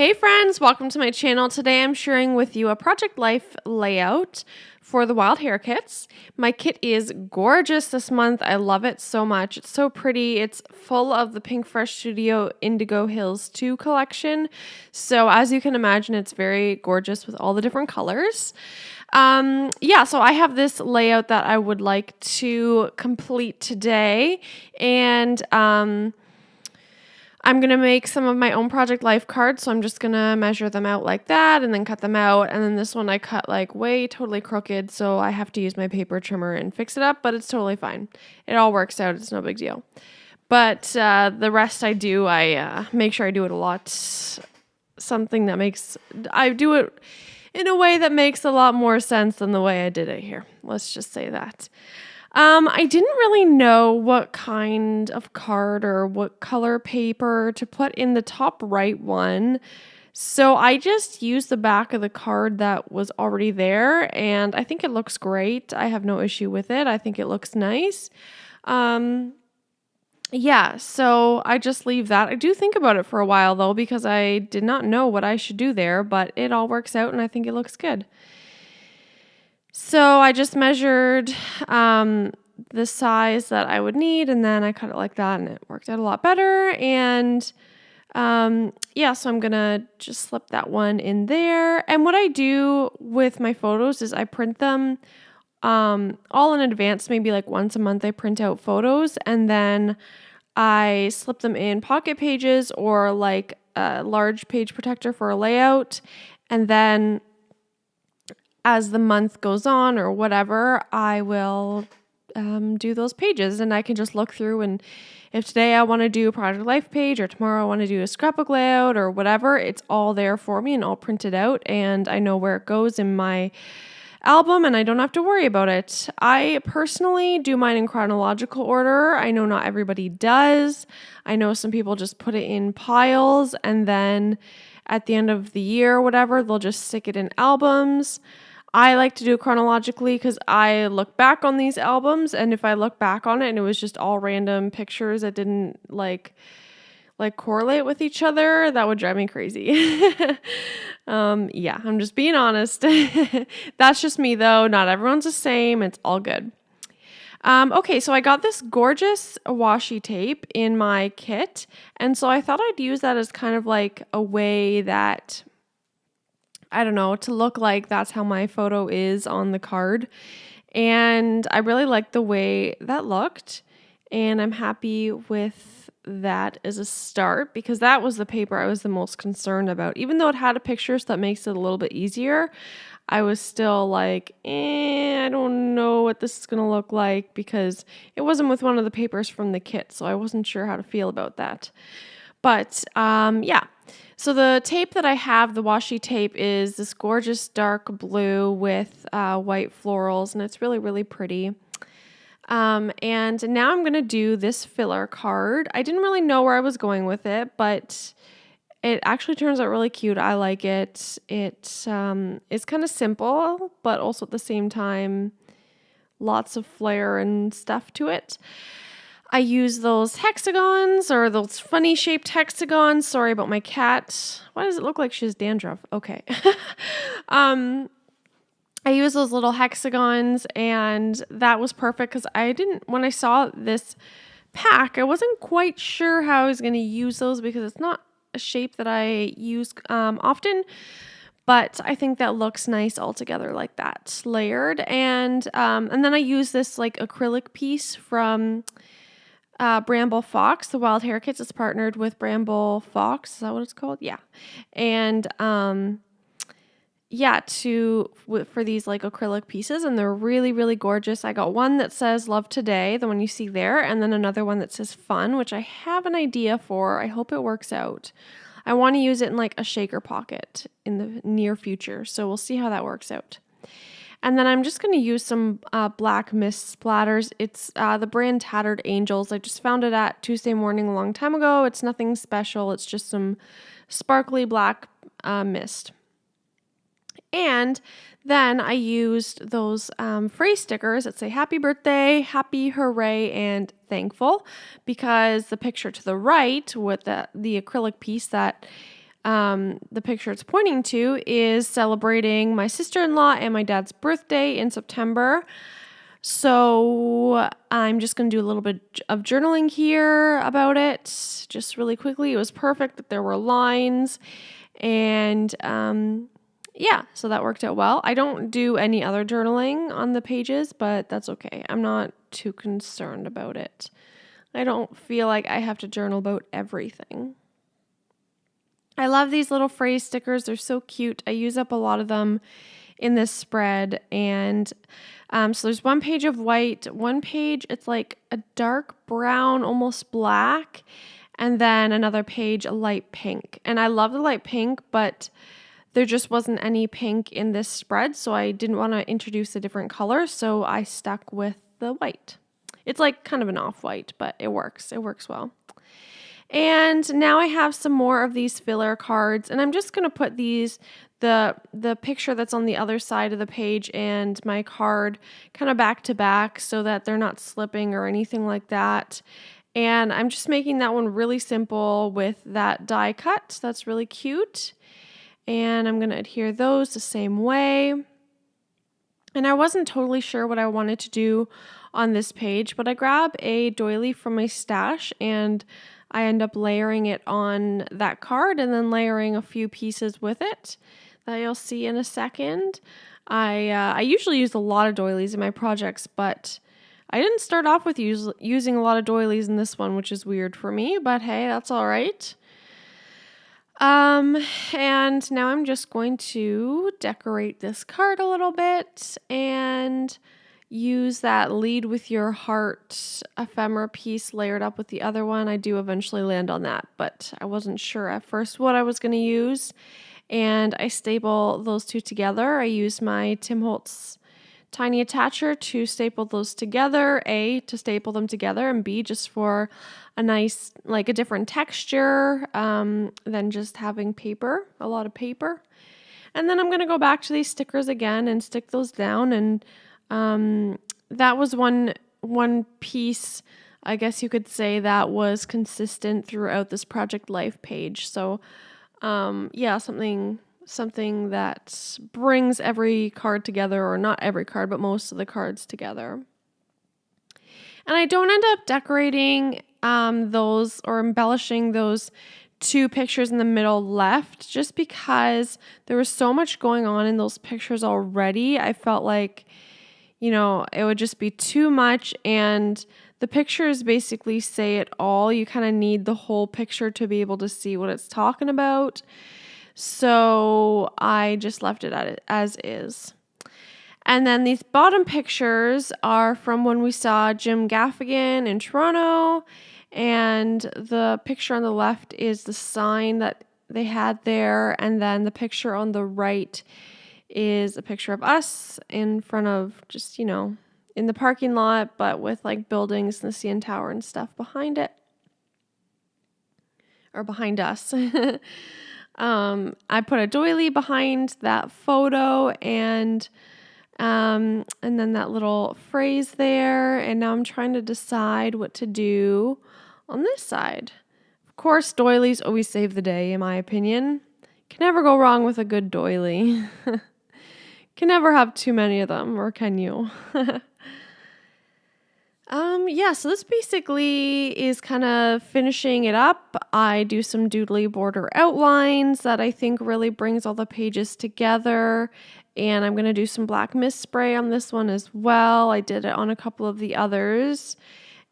Hey friends, welcome to my channel. Today I'm sharing with you a Project Life layout for the Wild Hare kits. My kit is gorgeous this month. I love it so much. It's so pretty. It's full of the Pink Fresh Studio Indigo Hills 2 collection. So as you can imagine, it's very gorgeous with all the different colors. So I have this layout that I would like to complete today, and I'm going to make some of my own Project Life cards, so I'm just going to measure them out like that and then cut them out. And then this one I cut like way totally crooked, so I have to use my paper trimmer and fix it up, but it's totally fine. It all works out. It's no big deal. But the rest I make sure I do it a lot. I do it in a way that makes a lot more sense than the way I did it here. Let's just say that. I didn't really know what kind of card or what color paper to put in the top right one. So I just used the back of the card that was already there, and I think it looks great. I have no issue with it. I think it looks nice. So I just leave that. I do think about it for a while though, because I did not know what I should do there, but it all works out and I think it looks good. So I just measured the size that I would need, and then I cut it like that, and it worked out a lot better. And so I'm going to just slip that one in there. And what I do with my photos is I print them all in advance. Maybe like once a month I print out photos, and then I slip them in pocket pages or like a large page protector for a layout. And then as the month goes on or whatever, I will do those pages, and I can just look through, and if today I want to do a Project Life page or tomorrow I want to do a scrapbook layout or whatever, it's all there for me and all printed out, and I know where it goes in my album and I don't have to worry about it. I personally do mine in chronological order. I know not everybody does. I know some people just put it in piles, and then at the end of the year or whatever, they'll just stick it in albums. I like to do it chronologically because I look back on these albums, and if I look back on it and it was just all random pictures that didn't like correlate with each other, that would drive me crazy. I'm just being honest. That's just me though. Not everyone's the same. It's all good. So I got this gorgeous washi tape in my kit, and so I thought I'd use that as kind of like a way that, I don't know, to look like that's how my photo is on the card. And I really liked the way that looked, and I'm happy with that as a start because that was the paper I was the most concerned about. Even though it had a picture, so that makes it a little bit easier, I was still like, I don't know what this is going to look like because it wasn't with one of the papers from the kit, so I wasn't sure how to feel about that. But so the tape that I have, the washi tape, is this gorgeous dark blue with white florals, and it's really, really pretty. And now I'm going to do this filler card. I didn't really know where I was going with it, but it actually turns out really cute. I like it. It's kind of simple, but also at the same time, lots of flair and stuff to it. I use those hexagons or those funny shaped hexagons. Sorry about my cat. Why does it look like she has dandruff? Okay. I use those little hexagons, and that was perfect because when I saw this pack, I wasn't quite sure how I was going to use those because it's not a shape that I use often. But I think that looks nice all together like that, layered. And then I use this like acrylic piece from Bramble Fox. The Wild Hare Kits is partnered with Bramble Fox. Is that what it's called? Yeah. And for these like acrylic pieces, and they're really, really gorgeous. I got one that says Love Today, the one you see there, and then another one that says Fun, which I have an idea for. I hope it works out. I want to use it in like a shaker pocket in the near future, so we'll see how that works out. And then I'm just going to use some black mist splatters. It's the brand Tattered Angels. I just found it at Tuesday Morning a long time ago. It's nothing special. It's just some sparkly black mist. And then I used those phrase stickers that say Happy Birthday, Happy, Hooray, and Thankful, because the picture to the right with the acrylic piece that the picture it's pointing to is celebrating my sister-in-law and my dad's birthday in September. So I'm just going to do a little bit of journaling here about it, just really quickly. It was perfect that there were lines, and yeah, so that worked out well. I don't do any other journaling on the pages, but that's okay. I'm not too concerned about it. I don't feel like I have to journal about everything. I love these little phrase stickers. They're so cute. I use up a lot of them in this spread. And so there's one page of white, one page, it's like a dark brown, almost black, and then another page, a light pink. And I love the light pink, but there just wasn't any pink in this spread, so I didn't want to introduce a different color, so I stuck with the white. It's like kind of an off-white, but it works. It works well. And now I have some more of these filler cards, and I'm just going to put the picture that's on the other side of the page and my card kind of back to back so that they're not slipping or anything like that. And I'm just making that one really simple with that die cut. That's really cute. And I'm going to adhere those the same way. And I wasn't totally sure what I wanted to do on this page, but I grab a doily from my stash and I end up layering it on that card and then layering a few pieces with it that you'll see in a second. I usually use a lot of doilies in my projects, but I didn't start off with using a lot of doilies in this one, which is weird for me, but hey, that's all right. And now I'm just going to decorate this card a little bit and use that lead with your heart ephemera piece layered up with the other one. I do eventually land on that, but I wasn't sure at first what I was going to use. And I staple those two together. I use my Tim Holtz tiny attacher to staple those together. A, to staple them together, and B, just for a nice, like a different texture than just having paper, a lot of paper. And then I'm going to go back to these stickers again and stick those down. And that was one piece, I guess you could say, that was consistent throughout this project life page. So yeah, something that brings every card together, or not every card, but most of the cards together. And I don't end up decorating those or embellishing those two pictures in the middle left, just because there was so much going on in those pictures already. I felt like, it would just be too much, and the pictures basically say it all. You kind of need the whole picture to be able to see what it's talking about. So I just left it as is. And then these bottom pictures are from when we saw Jim Gaffigan in Toronto. And the picture on the left is the sign that they had there. And then the picture on the right is a picture of us in front of just, in the parking lot, but with like buildings and the CN Tower and stuff behind it. Or behind us. I put a doily behind that photo and then that little phrase there. And now I'm trying to decide what to do on this side. Of course, doilies always save the day, in my opinion. Can never go wrong with a good doily. Can never have too many of them, or can you? Yeah, so this basically is kind of finishing it up. I do some doodly border outlines that I think really brings all the pages together. And I'm going to do some black mist spray on this one as well. I did it on a couple of the others.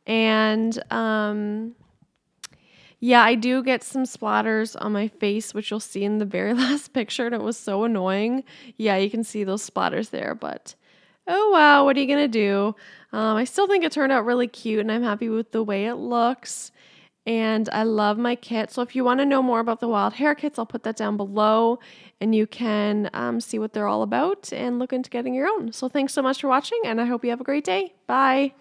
And yeah, I do get some splatters on my face, which you'll see in the very last picture. And it was so annoying. Yeah, you can see those splatters there, but oh wow, what are you going to do? I still think it turned out really cute, and I'm happy with the way it looks. And I love my kit. So if you want to know more about the Wild Hare kits, I'll put that down below, and you can see what they're all about and look into getting your own. So thanks so much for watching, and I hope you have a great day. Bye.